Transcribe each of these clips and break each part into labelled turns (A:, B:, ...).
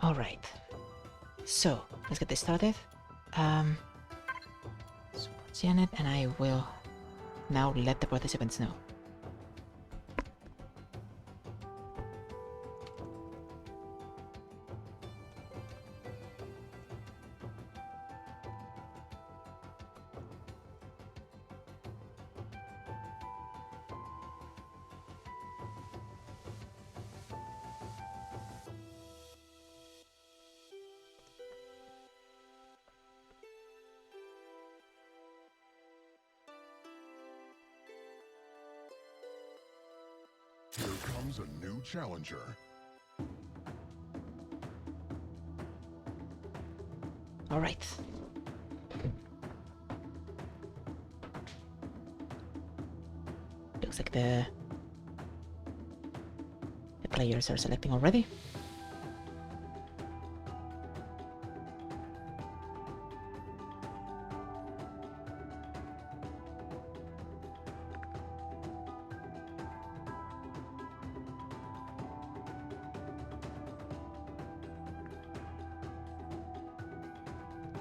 A: Alright. So, let's get this started. Support Janet, and I will now let the participants know.
B: Here comes a new challenger.
A: All right. Looks like the players are selecting already.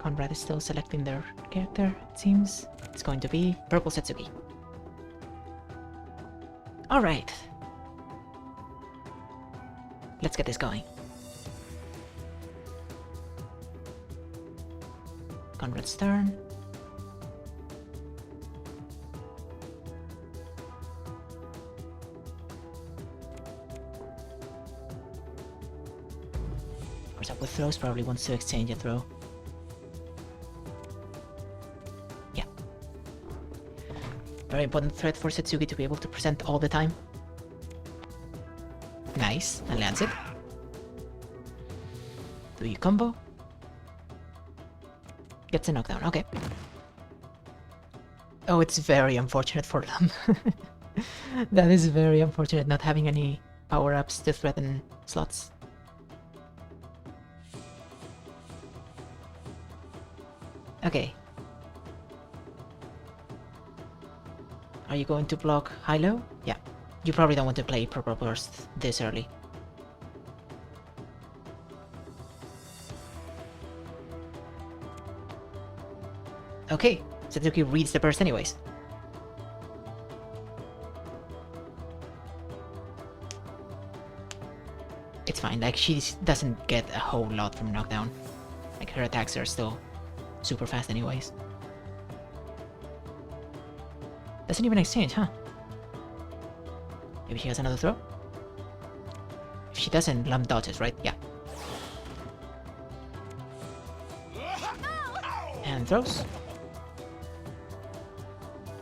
A: Conrad is still selecting their character, it seems. It's going to be Purple Setsuki. Alright. Let's get this going. Conrad's turn. What's up with throws? Probably wants to exchange a throw. Very important threat for Setsuki to be able to present all the time. Nice, and lands it. Do you combo? Gets a knockdown, okay. Oh, it's very unfortunate for them. That is very unfortunate, not having any power-ups to threaten slots. Okay. Are you going to block high-low? Yeah. You probably don't want to play Purple Burst this early. Okay, Setsuki reads the burst anyways. It's fine, like she doesn't get a whole lot from knockdown. Like her attacks are still super fast anyways. Doesn't even exchange, huh? Maybe she has another throw? If she doesn't, Lum dodges, right? Yeah. And throws.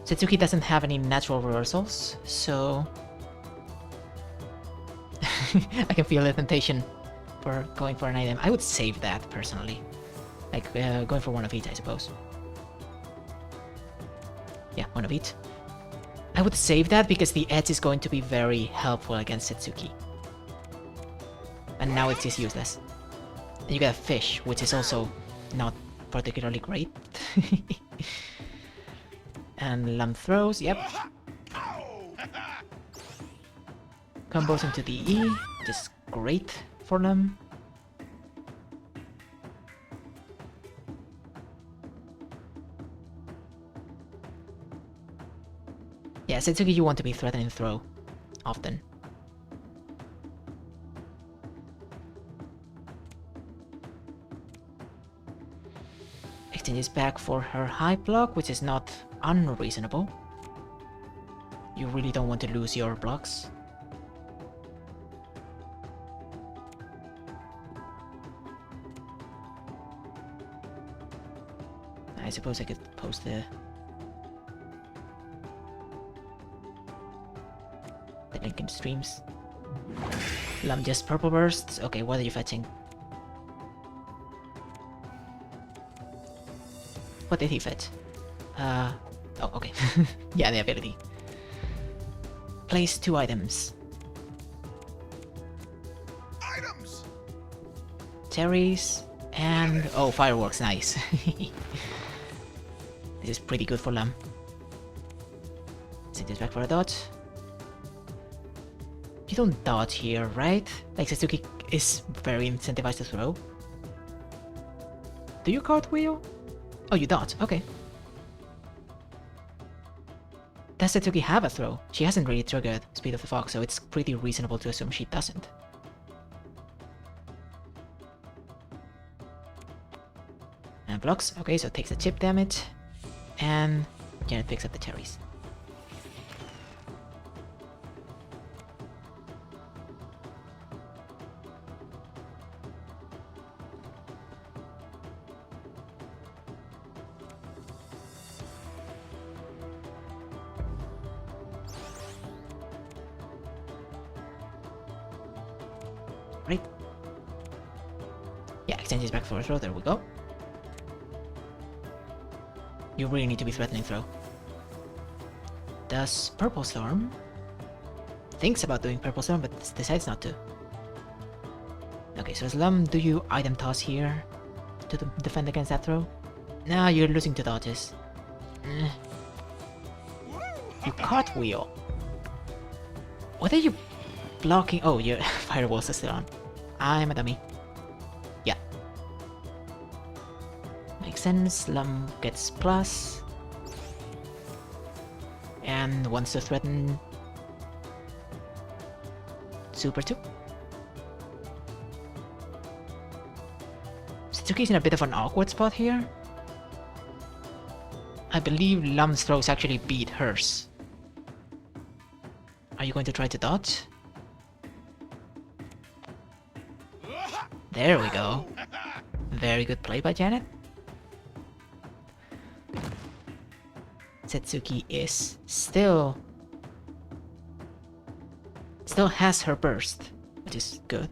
A: Setsuki doesn't have any natural reversals, so... I can feel the temptation for going for an item. I would save that, personally. Like, going for one of each, I suppose. Yeah, one of each. I would save that because the edge is going to be very helpful against Setsuki. And now it's just useless. And you get a fish, which is also not particularly great. And Lum throws, yep. Combos into the E, which is great for Lum. Yeah, Setsuki, you want to be threatening throw often. Exchanges back for her high block, which is not unreasonable. You really don't want to lose your blocks. I suppose I could post the link in streams. Lum just purple bursts. Okay, what are you fetching? What did he fetch? Oh, okay. Yeah, the ability. Place 2 items.
B: Items!
A: Cherries and... oh, fireworks, nice. This is pretty good for Lum. Send this back for a dodge. You don't dodge here, right? Like, Satsuki is very incentivized to throw. Do you cartwheel? Oh, you dodge. Okay. Does Satsuki have a throw? She hasn't really triggered Speed of the Fox, so it's pretty reasonable to assume she doesn't. And blocks. Okay, so it takes the chip damage. And Janet picks up the cherries. Right? Yeah, exchanges back for a throw, there we go. You really need to be threatening throw. Does Purple Storm? Thinks about doing Purple Storm, but decides not to. Okay, so Slum, do you item toss here to defend against that throw? Nah, you're losing to dodges. You cartwheel. What are you blocking? Oh, your firewalls are still on. I'm a dummy. Yeah. Makes sense. Slum gets plus. And wants to threaten Super 2. Satsuki's in a bit of an awkward spot here. I believe Lum's throws actually beat hers. Are you going to try to dodge? There we go. Very good play by Janet. Satsuki is still has her burst, which is good.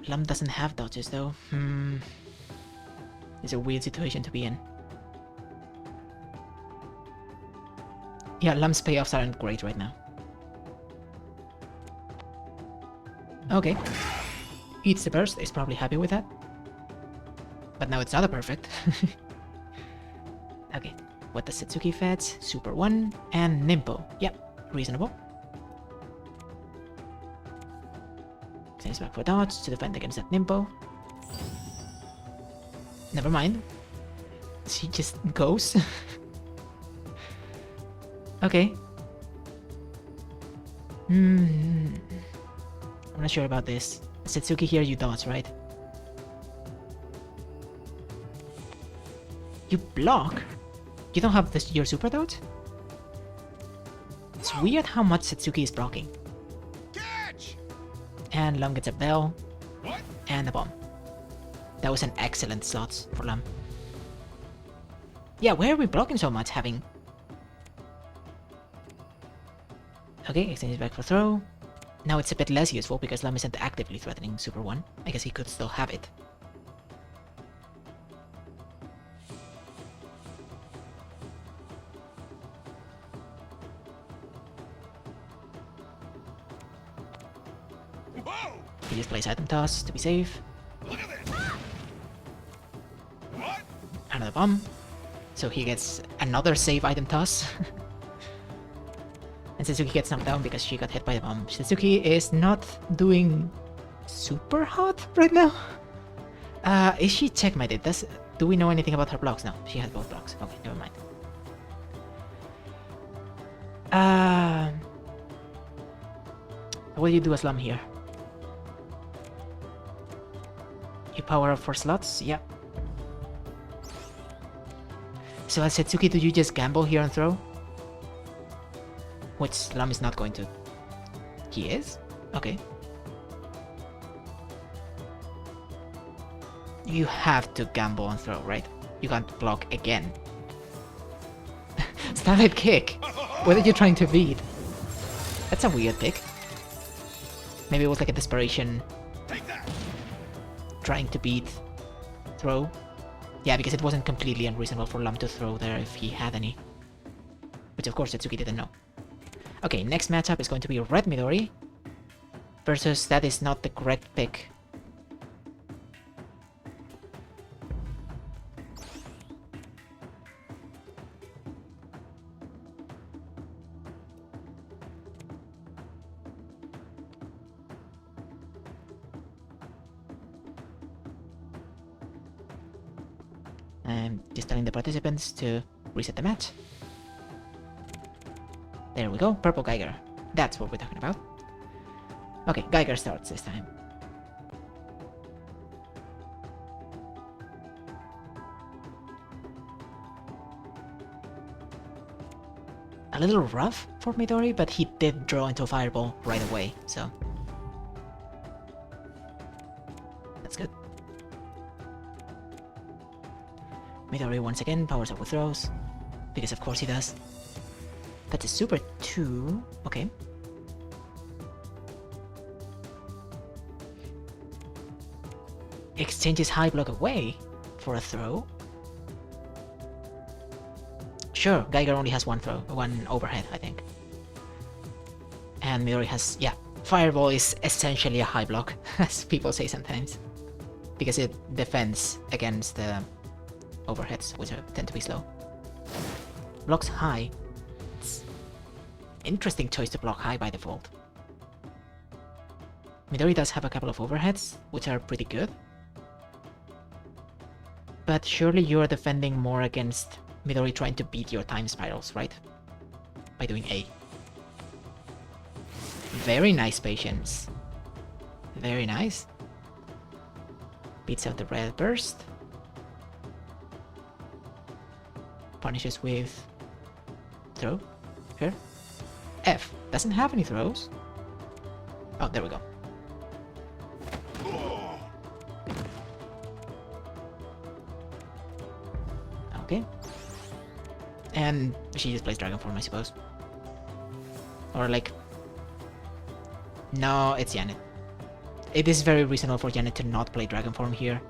A: Lum doesn't have dodges though. It's a weird situation to be in. Yeah, Lum's payoffs aren't great right now. Okay. Eats the burst, is probably happy with that. But now it's not a perfect. Okay, what does Satsuki fetch? Super 1 and Nimpo. Yep, reasonable. Sends back for dodge to defend against that Nimpo. Never mind. She just goes. Okay. I'm not sure about this. Satsuki here, you dodge, right? You block? You don't have this, your super dodge? It's weird how much Satsuki is blocking.
B: Catch!
A: And Lum gets a bell.
B: What?
A: And a bomb. That was an excellent slot for Lum. Yeah, where are we blocking so much, having... Okay, exchanges back for throw. Now it's a bit less useful because Lum isn't actively threatening Super 1. I guess he could still have it.
B: Whoa!
A: He just plays item toss to be safe.
B: Look at this! What?
A: Another bomb. So he gets another save item toss. And Satsuki gets knocked down because she got hit by the bomb. Satsuki is not doing super hot right now. Is she checkmated? Do we know anything about her blocks? No, she has both blocks. Okay, never mind. What do you do as Lum here? You power up for slots? Yep. So as Satsuki, do you just gamble here and throw? Which Lum is not going to. He is? Okay. You have to gamble and throw, right? You can't block again. Starlight kick! What are you trying to beat? That's a weird pick. Maybe it was like a desperation
B: Take that!
A: trying to beat throw. Yeah, because it wasn't completely unreasonable for Lum to throw there if he had any. Which of course Satsuki didn't know. Okay, next matchup is going to be Red Midori versus that is not the correct pick. I'm just telling the participants to reset the match. There we go, purple Geiger. That's what we're talking about. Okay, Geiger starts this time. A little rough for Midori, but he did draw into a fireball right away, so that's good. Midori once again powers up with throws, because of course he does. That's a super 2, okay. Exchanges high block away for a throw. Sure, Geiger only has one throw, one overhead, I think. And Midori has, yeah, Fireball is essentially a high block, as people say sometimes. Because it defends against the overheads, which tend to be slow. Blocks high. It's interesting choice to block high by default. Midori does have a couple of overheads, which are pretty good. But surely you're defending more against Midori trying to beat your time spirals, right? By doing A. Very nice patience. Very nice. Beats out the red burst. Punishes with throw. Here. F doesn't have any throws. Oh, there we go. Okay. And she just plays Dragon Form, I suppose. Or like... No, it's Janet. It is very reasonable for Janet to not play Dragon Form here.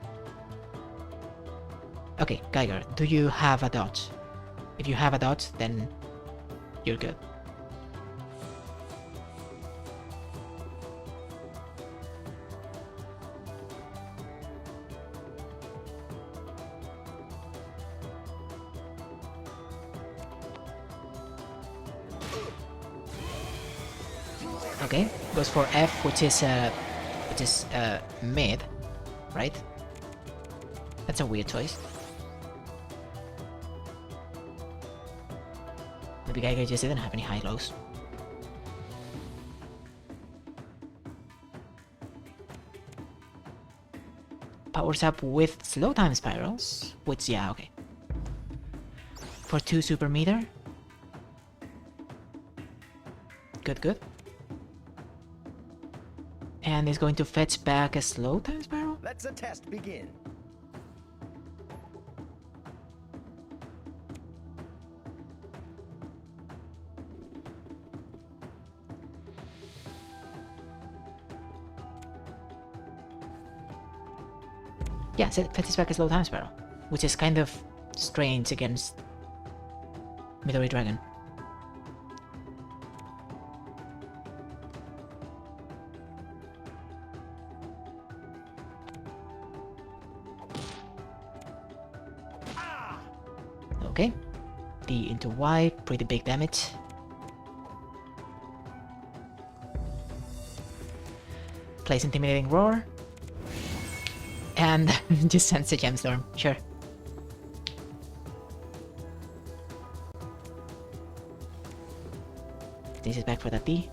A: Okay, Geiger, do you have a dodge? If you have a dodge, then you're good. Okay, goes for F, which is mid, right? That's a weird choice. Maybe Geiger just didn't have any high-lows. Powers up with slow time spirals, which, yeah, okay. For 2 super meter. Good, good. And is going to fetch back a slow time spiral?
C: Let's the test begin.
A: Yeah, so it fetches back a slow time spiral, which is kind of strange against Midori Dragon. Okay, D into Y, pretty big damage. Plays Intimidating Roar. And just sends a Gemstorm, sure. This is back for that D.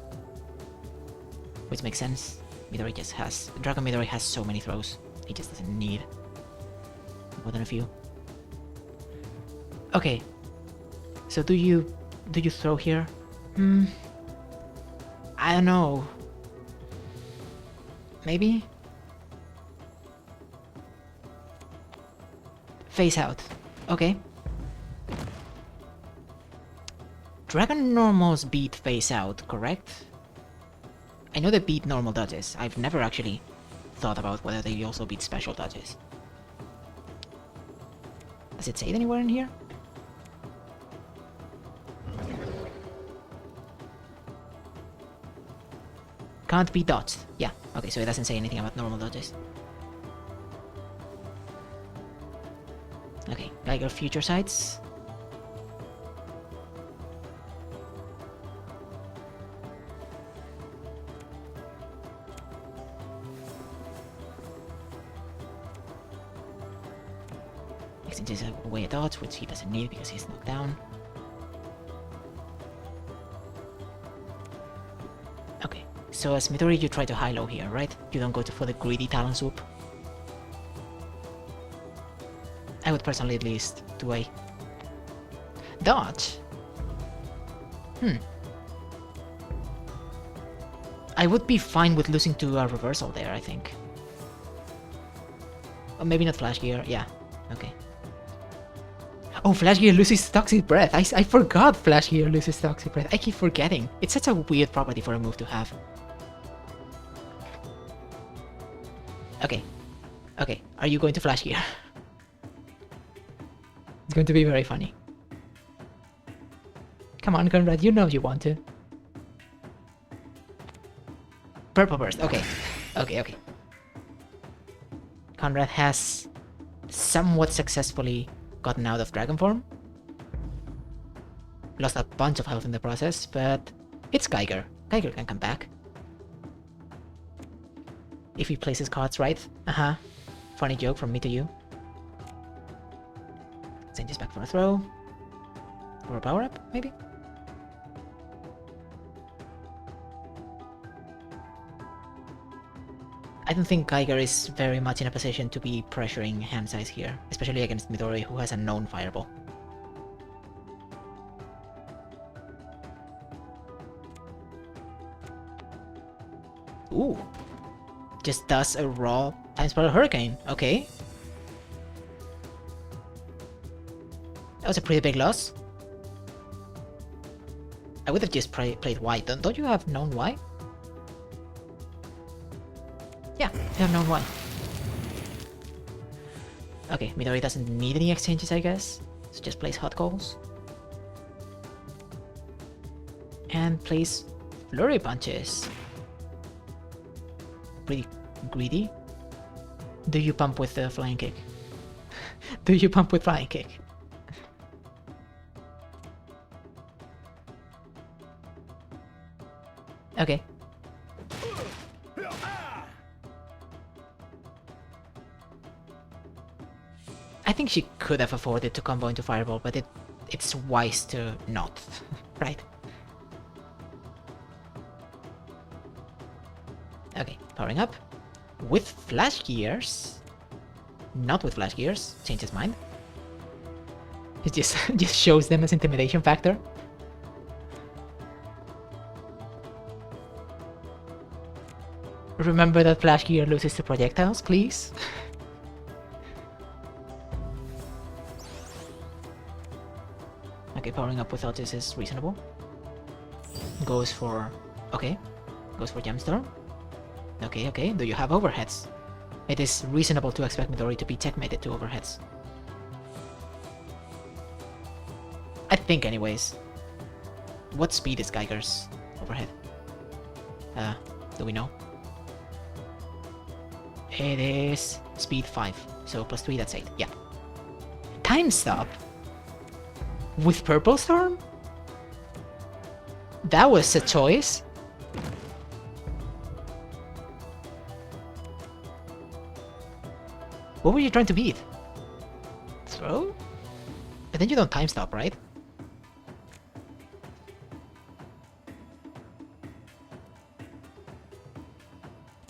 A: Which makes sense. Midori just has... Dragon Midori has so many throws. He just doesn't need more than a few. Okay. So do you throw here? I don't know. Maybe? Face out. Okay. Dragon normals beat face out, correct? I know they beat normal dodges. I've never actually thought about whether they also beat special dodges. Does it say it anywhere in here? Can't be dodged. Yeah, okay, so it doesn't say anything about normal dodges. Okay, Geiger future sights. Exchanges away a dodge, which he doesn't need because he's knocked down. Okay, so as Midori you try to high-low here, right? You don't go for the greedy Talon Swoop. I would personally at least do a dodge. I would be fine with losing to a reversal there, I think. Or maybe not Flash Gear, yeah, okay. Oh, Flash Gear loses Toxic Breath. I forgot Flash Gear loses Toxic Breath. I keep forgetting. It's such a weird property for a move to have. Okay. Okay, are you going to Flash Gear? It's going to be very funny. Come on, Conrad, you know you want to. Purple Burst, okay. Okay. Conrad has somewhat successfully gotten out of Dragon Form. Lost a bunch of health in the process, but it's Geiger. Geiger can come back. If he plays his cards right. Funny joke from me to you. Send this back for a throw. Or a power-up, maybe? I don't think Geiger is very much in a position to be pressuring hand size here, especially against Midori, who has a known fireball. Ooh. Just does a raw Time Spiral Hurricane, okay. That was a pretty big loss. I would have just played white. Don't you have known why? Yeah, you have known why. Okay, Midori doesn't need any exchanges, I guess. So just plays Hot Calls. And plays Flurry Punches. Pretty greedy. Do you pump with the Flying Kick? Do you pump with Flying Kick? Okay. I think she could have afforded to combo into Fireball, but it's wise to not, right? Okay, powering up. With Flash Gears. Not with Flash Gears. Change his mind. It just shows them as intimidation factor. Remember that Flash Gear loses to projectiles, please? Okay, powering up with Altis is reasonable. Goes for... okay. Goes for Gemstorm. Okay. Do you have overheads? It is reasonable to expect Midori to be checkmated to overheads. I think anyways. What speed is Geiger's overhead? Do we know? It is speed 5, so plus 3, that's 8, yeah. Time Stop? With Purple Storm? That was a choice. What were you trying to beat? Throw? But then you don't Time Stop, right?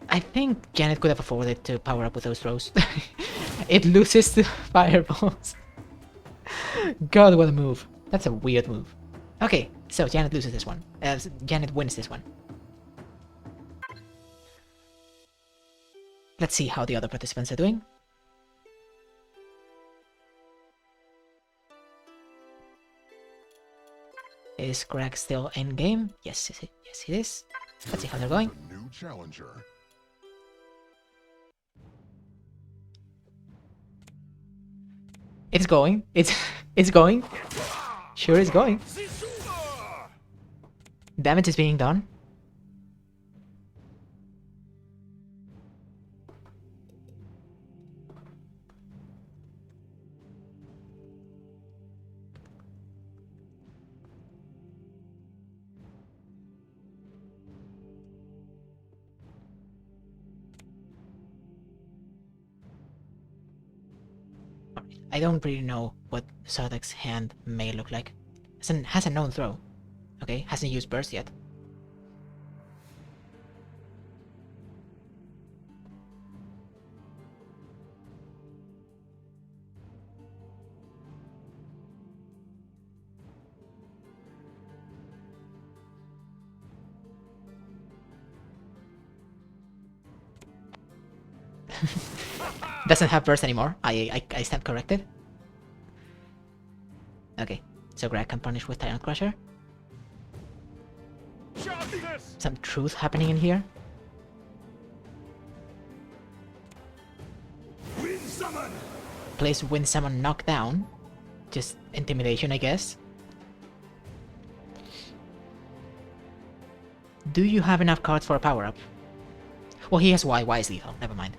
A: I think Janet could have afforded to power up with those throws. It loses to fireballs. God, what a move. That's a weird move. Okay, so Janet loses this one. Janet wins this one. Let's see how the other participants are doing. Is Greg still in game? Yes, yes, it is. Let's see how they're going.
B: New challenger.
A: It's going. It's going. Sure, it's going. Damage is being done. I don't really know what Sardak's hand may look like. Has a known throw. Okay, hasn't used burst yet. Doesn't have burst anymore. I stand corrected. Okay, so Greg can punish with Tyrant Crusher.
B: Justice!
A: Some truth happening in here.
B: Wind summon!
A: Plays Wind Summon knockdown. Just intimidation, I guess. Do you have enough cards for a power-up? Well, he has Y. Y is lethal. Never mind.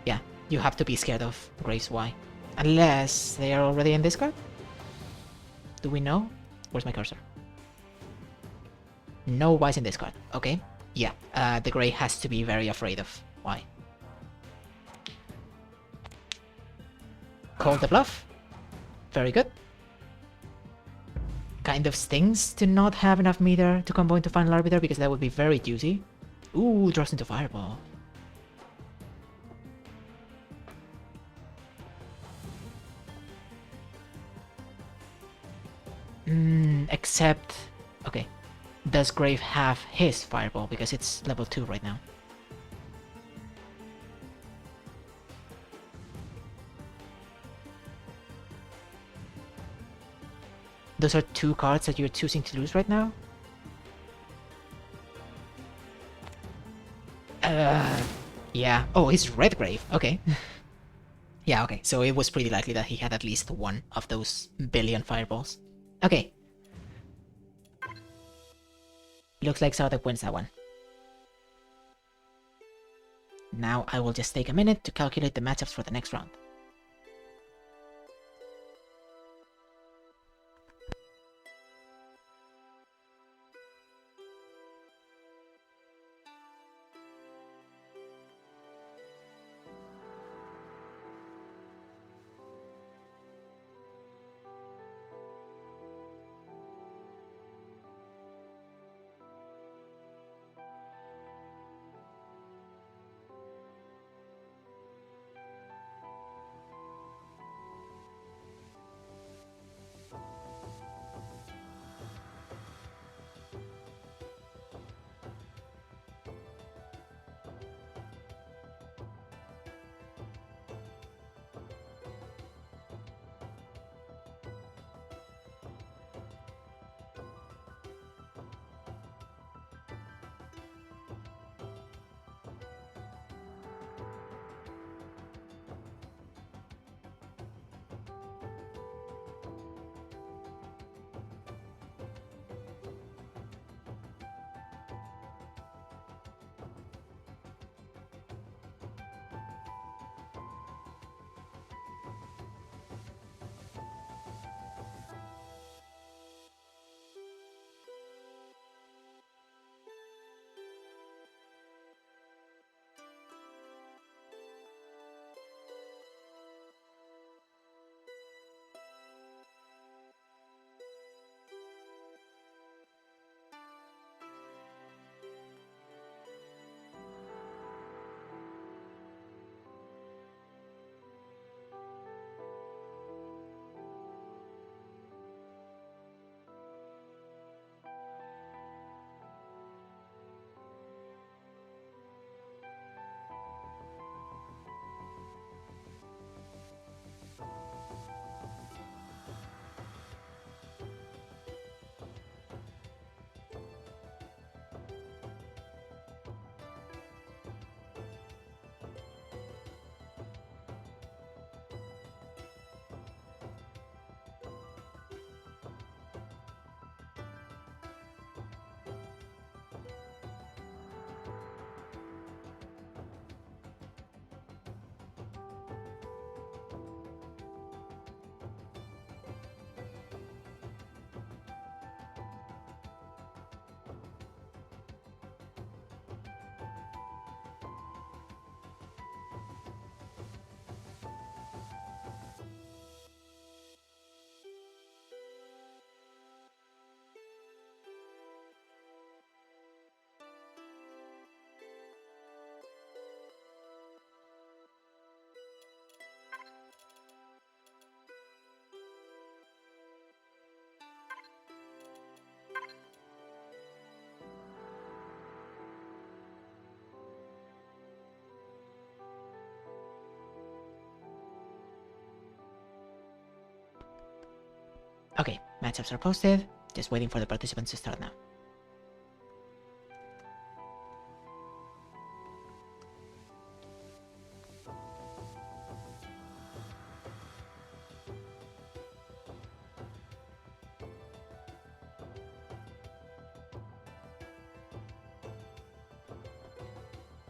A: Yeah, you have to be scared of Graves Y. Unless they are already in this card? Do we know? Where's my cursor? No Y's in this card. Okay. Yeah, the Grey has to be very afraid of Y. Call the bluff. Very good. Kind of stings to not have enough meter to combo into Final Arbiter because that would be very juicy. Ooh, draws into Fireball. Except... Okay. Does Grave have his Fireball? Because it's level 2 right now. Those are 2 cards that you're choosing to lose right now? Yeah. Oh, it's Red Grave. Okay. Yeah, okay. So it was pretty likely that he had at least one of those billion fireballs. Okay. Looks like Sardak wins that one. Now I will just take a minute to calculate the matchups for the next round. Okay, matchups are posted. Just waiting for the participants to start now.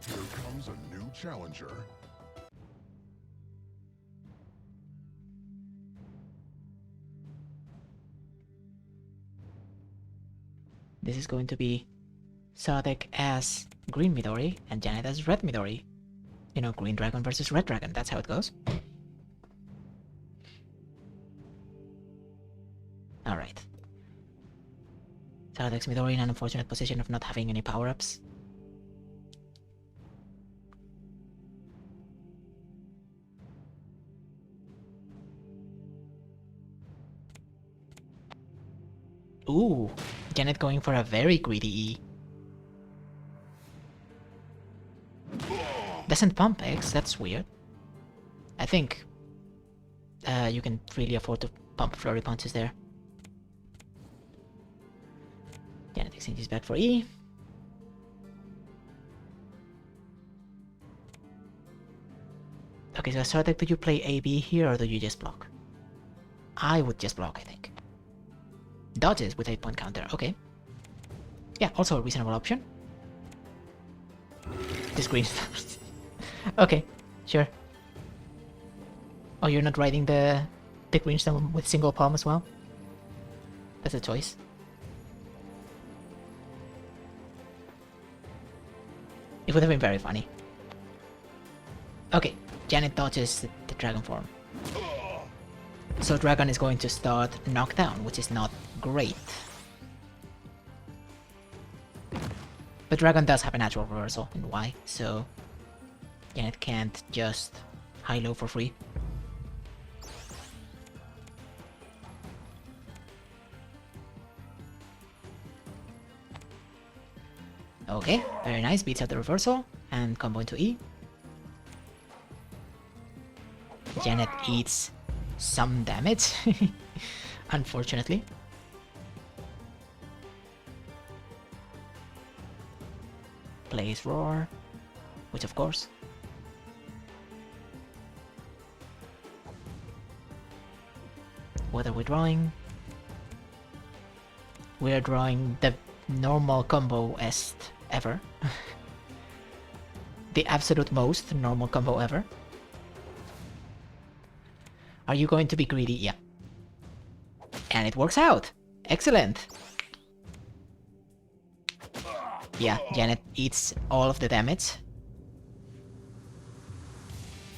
B: Here comes a new challenger.
A: This is going to be Sadek as Green Midori and Janet as Red Midori. You know, Green Dragon versus Red Dragon, that's how it goes. Alright. Sadek's Midori in an unfortunate position of not having any power-ups. Ooh, Janet going for a very greedy E. Doesn't pump X, that's weird. I think you can really afford to pump flurry punches there. Janet exchanges back for E. Okay, so Sartek, do you play AB here or do you just block? I would just block, I think. Dodges with 8-point counter, okay. Yeah, also a reasonable option. This green okay, sure. Oh, you're not riding the green stone with single palm as well? That's a choice. It would have been very funny. Okay, Janet dodges the dragon form. So Dragon is going to start knockdown, which is not great. But Dragon does have a natural reversal in Y, so Janet can't just high-low for free. Okay, very nice, beats out the reversal, and combo into E. Janet eats some damage, unfortunately. Plays Roar, which of course. What are we drawing? We're drawing the normal combo-est ever. The absolute most normal combo ever. Are you going to be greedy? Yeah. And it works out! Excellent! Yeah, Janet eats all of the damage.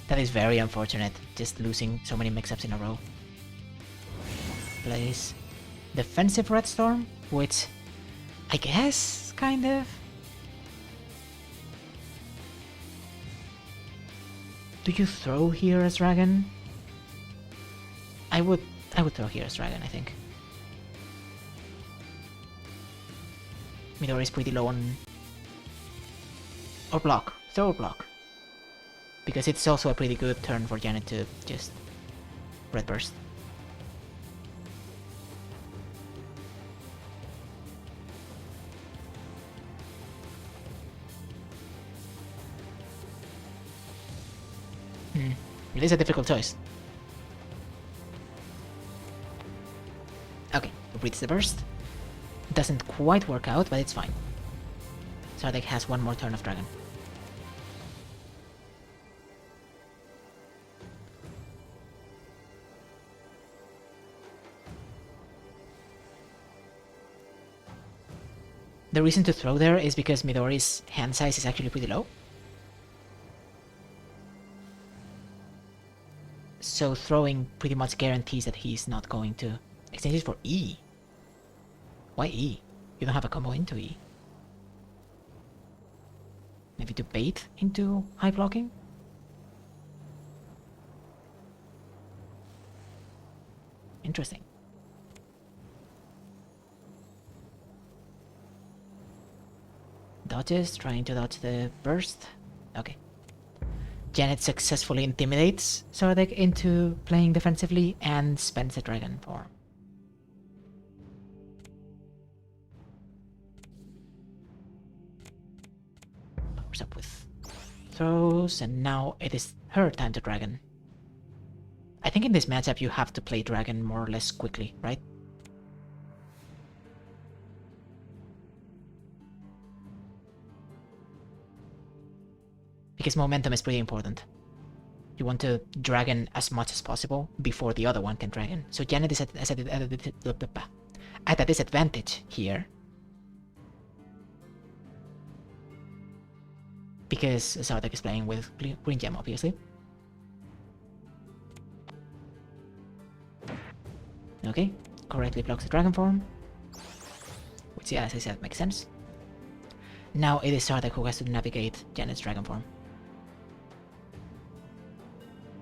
A: That is very unfortunate, just losing so many mix-ups in a row. Plays defensive Red Storm, which I guess, kind of. Do you throw here as Dragon? I would throw here as Dragon, I think. Midori is pretty low on... Or block. Throw or block. Because it's also a pretty good turn for Janet to just... Red Burst. It is a difficult choice. Okay, reads the burst. Doesn't quite work out, but it's fine. Sardek has one more turn of Dragon. The reason to throw there is because Midori's hand size is actually pretty low. So throwing pretty much guarantees that he's not going to exchange it for E. Why E? You don't have a combo into E. Maybe to bait into high blocking? Interesting. Dodges, trying to dodge the burst. Okay. Janet successfully intimidates Sardek into playing defensively and spends the dragon form. Powers up with throws, and now it is her time to dragon. I think in this matchup you have to play dragon more or less quickly, right? Because momentum is pretty important. You want to dragon as much as possible before the other one can dragon. So Janet is at a disadvantage here. Because Sartek is playing with Green Gem, obviously. Okay, correctly blocks the dragon form. Which, yeah, as I said, makes sense. Now it is Sartek who has to navigate Janet's dragon form.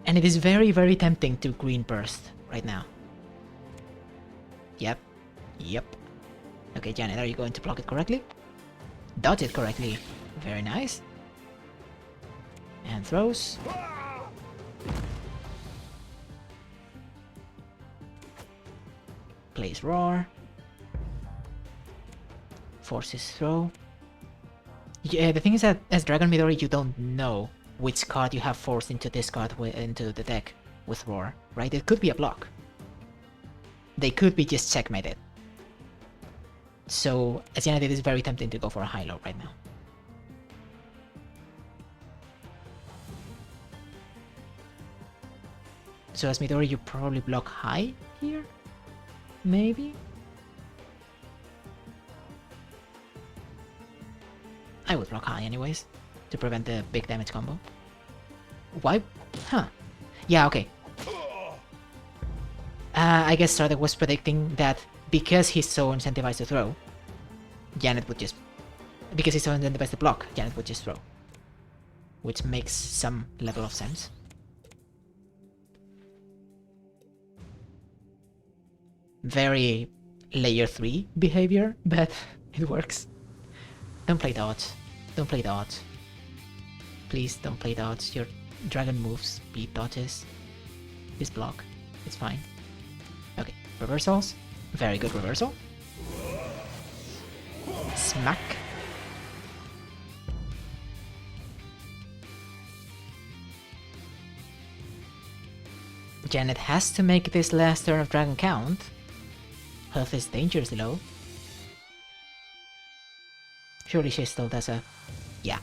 A: And it is very, very tempting to green burst right now. Yep. Yep. Okay, Janet, are you going to block it correctly? Dodge it correctly. Very nice. And throws. Plays roar. Forces throw. Yeah, the thing is that as Dragon Midori you don't know which card you have forced into this card into the deck with roar, right? It could be a block. They could be just checkmated. So as Janet, it is very tempting to go for a high-low right now. So as Midori, you probably block high here? Maybe? I would block high anyways, to prevent the big damage combo. Why? Huh. Yeah, okay. I guess Sartek was predicting that because he's so incentivized to throw, Janet would just... Because he's so incentivized to block, Janet would just throw. Which makes some level of sense. Very layer 3 behavior, but it works. Don't play dodge. Don't play dodge. Please don't play dodge. Your dragon moves beat dodges. Just block. It's fine. Okay, reversals. Very good reversal. Smack. Janet has to make this last turn of dragon count. Health is dangerously low. Surely she still does a... Yeah.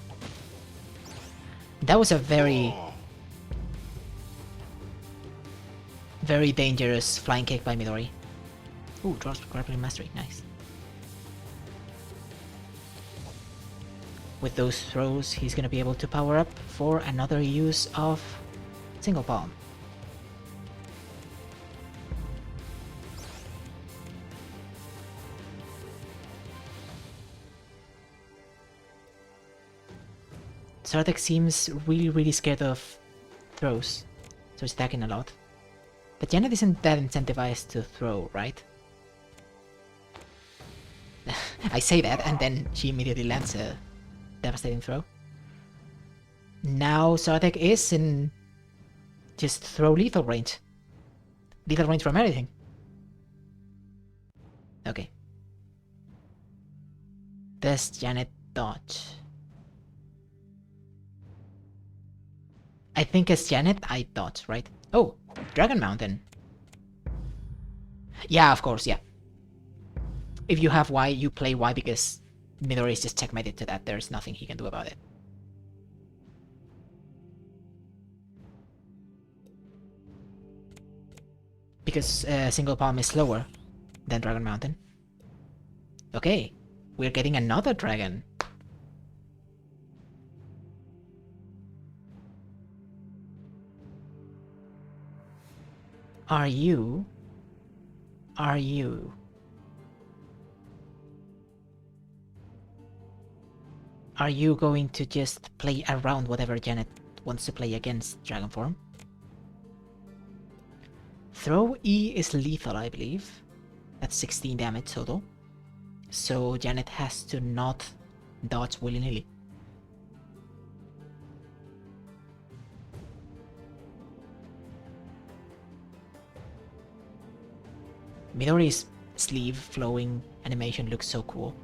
A: That was a very dangerous flying kick by Midori. Ooh, draws grappling mastery, nice. With those throws, he's gonna be able to power up for another use of single palm. Sartek seems really scared of throws, so he's attacking a lot. But Janet isn't that incentivized to throw, right? I say that, and then she immediately lands a devastating throw. Now Sartek is in just throw lethal range. Lethal range from anything. Okay. Does Janet dodge? I think as Janet, I dodge, right? Oh, Dragon Mountain. Yeah, of course, yeah. If you have Y, you play Y because Midori is just checkmated to that. There's nothing he can do about it. Because single palm is slower than Dragon Mountain. Okay, we're getting another dragon. Are you going to just play around whatever Janet wants to play against Dragon Form? Throw E is lethal, I believe. That's 16 damage total. So Janet has to not dodge willy-nilly. Midori's sleeve flowing animation looks so cool.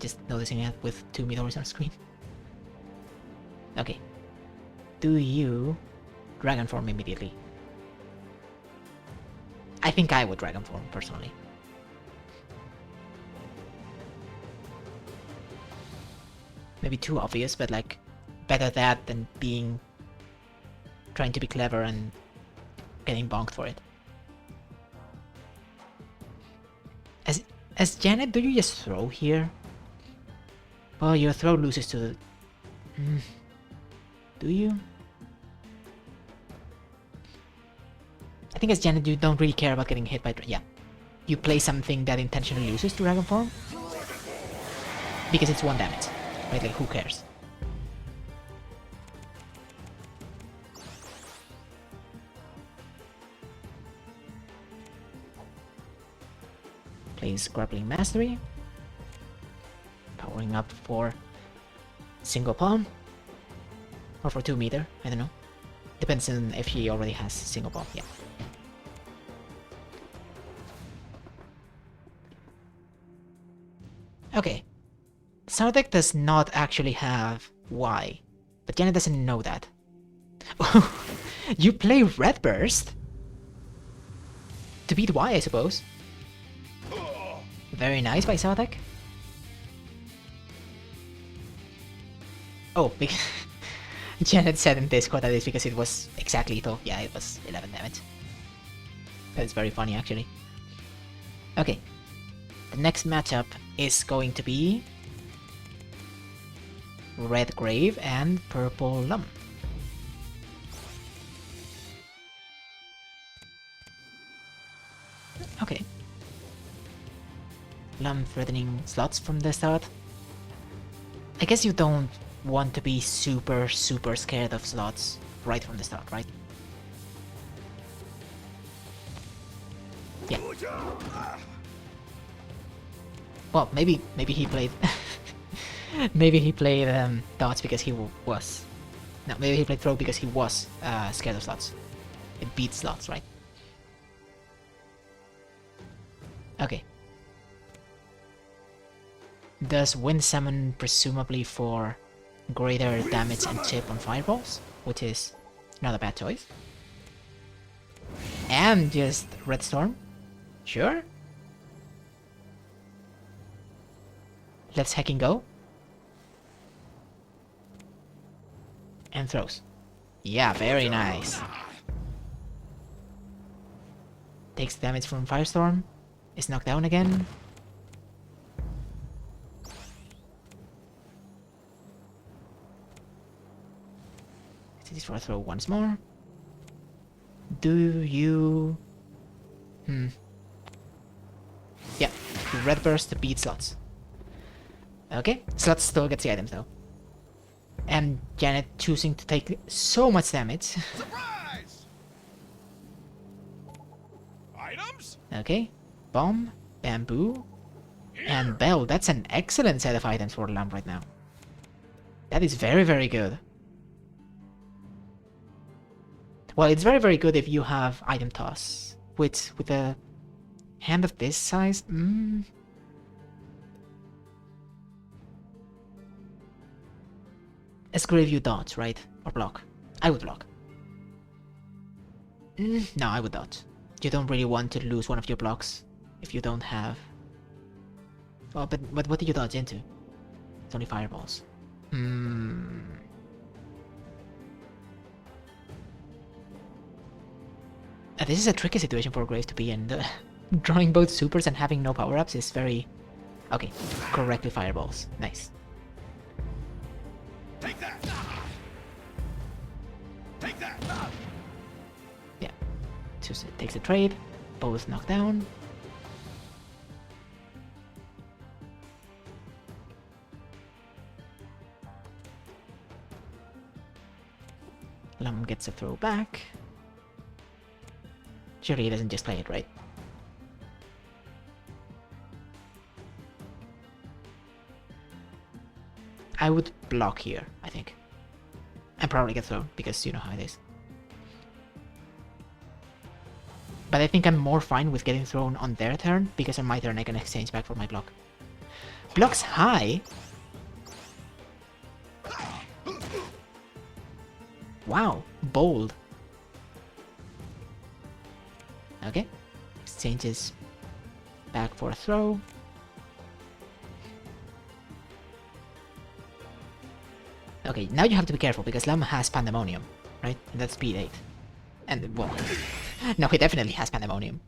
A: just noticing it with 2 Midori's on screen. Okay. Do you Dragon Form immediately? I think I would Dragon Form, personally. Maybe too obvious, but like, better that than trying to be clever and getting bonked for it. As Janet, do you just throw here? Well, your throw loses to the... Do you? I think as Janet, you don't really care about getting hit by... Yeah. You play something that intentionally loses to Dragon Form. Because it's 1 damage. Right? Like, who cares? Plays Grappling Mastery. Powering up for single palm. Or for 2 meter, I don't know. Depends on if he already has single palm, yeah. Okay. Sardek does not actually have Y, but Janet doesn't know that. You play Red Burst? To beat Y, I suppose. Very nice by Sardek. Oh, because Janet said in Discord that it's because it was exactly lethal. Yeah, it was 11 damage. That's very funny, actually. Okay. The next matchup is going to be Red Grave and Purple Lum. Okay. Lum threatening slots from the start. I guess you don't want to be super scared of slots right from the start, right? Yeah. Well, maybe he played... maybe he played dots because he was... No, maybe he played throw because he was scared of slots. It beats slots, right? Okay. Does Wind Summon presumably for greater damage and chip on fireballs, which is not a bad choice. And just Red Storm? Sure. Let's hacking go. And throws. Yeah, very nice. Takes damage from Firestorm. Is knocked down again. This is for a throw once more. Do you... Yeah, Red Burst to beat slots. Okay, slots still gets the items though. And Janet choosing to take so much damage.
B: Surprise! Items?
A: Okay, Bomb, Bamboo, and Bell. That's an excellent set of items for Lamb right now. That is very good. Well, it's very good if you have item toss, which with a hand of this size, It's great if you dodge, right? Or block. I would block. No, I would dodge. You don't really want to lose one of your blocks if you don't have... Oh, but what did you dodge into? It's only fireballs. This is a tricky situation for Graves to be in. Drawing both supers and having no power-ups is very... Okay, correctly fireballs. Nice.
B: Take that! Take that!
A: Yeah. Takes a trade. Both knocked down. Lum gets a throw back. Surely he doesn't just play it, right? I would block here, I think. And probably get thrown, because you know how it is. But I think I'm more fine with getting thrown on their turn, because on my turn I can exchange back for my block. Blocks high? Wow, bold. Okay, exchanges back for a throw. Okay, now you have to be careful because Lam has Pandemonium, right? And that's speed 8. And, well, no, he definitely has Pandemonium.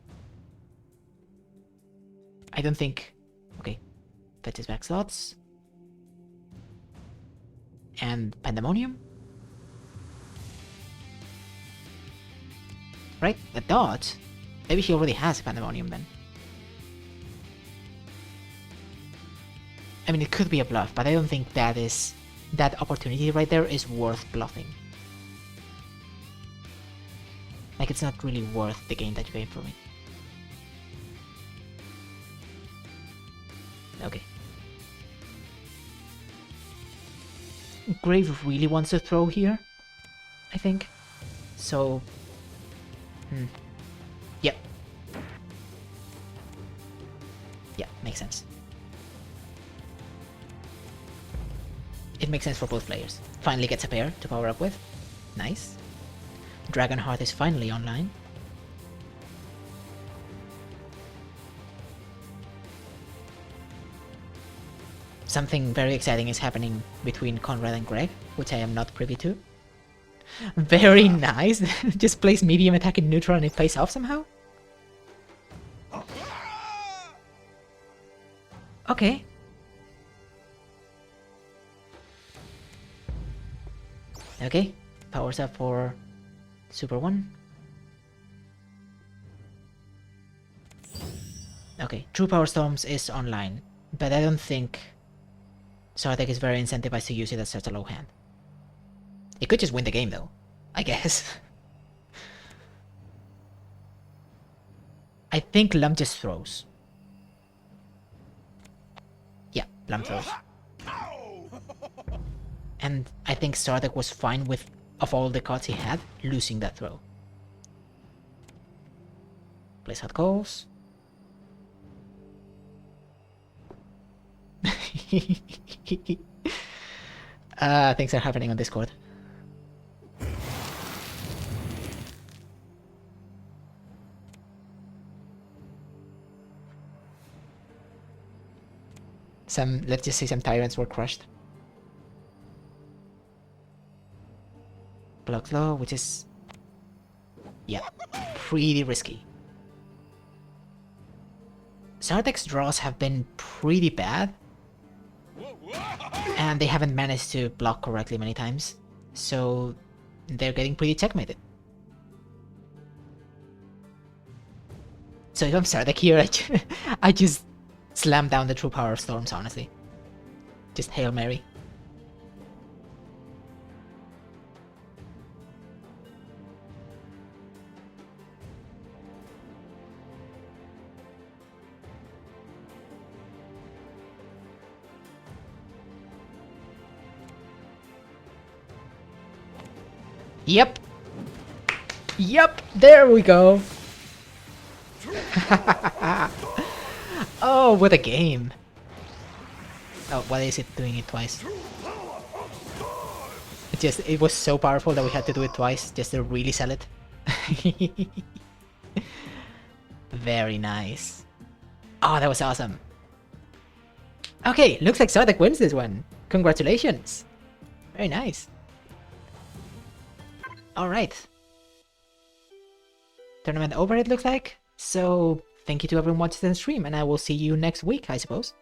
A: I don't think... Okay, fetches back slots. And Pandemonium? Right? A dot? Maybe he already has Pandemonium then. I mean, it could be a bluff, but I don't think that is... That opportunity right there is worth bluffing. Like, it's not really worth the game that you paid for me. Okay. Grave really wants to throw here, I think. So... Yep. Yeah, makes sense. It makes sense for both players. Finally gets a pair to power up with. Nice. Dragonheart is finally online. Something very exciting is happening between Conrad and Greg, which I am not privy to. Very nice. Just place medium attack in neutral and it pays off somehow? Okay. Okay, powers up for Super 1. Okay, True Power Storms is online, but I don't think Sartek is very incentivized to use it as such a low hand. It could just win the game though, I guess. I think Lum just throws. Yeah, Lum throws. And I think Sartek was fine with, of all the cards he had, losing that throw. Plays hot calls. Things are happening on Discord. Let's just say some tyrants were crushed. Block low, which is... yeah, pretty risky. Sartek's draws have been pretty bad. And they haven't managed to block correctly many times. So they're getting pretty checkmated. So if I'm Sartek here, I just slam down the True Power of Storms, honestly. Just Hail Mary. Yep. Yep, there we go. Oh, what a game. Oh, why is it doing it twice? It was so powerful that we had to do it twice just to really sell it. Very nice. Oh, that was awesome. Okay, looks like Sartek wins this one. Congratulations. Very nice. Alright. Tournament over, it looks like. So, thank you to everyone watching the stream, and I will see you next week, I suppose.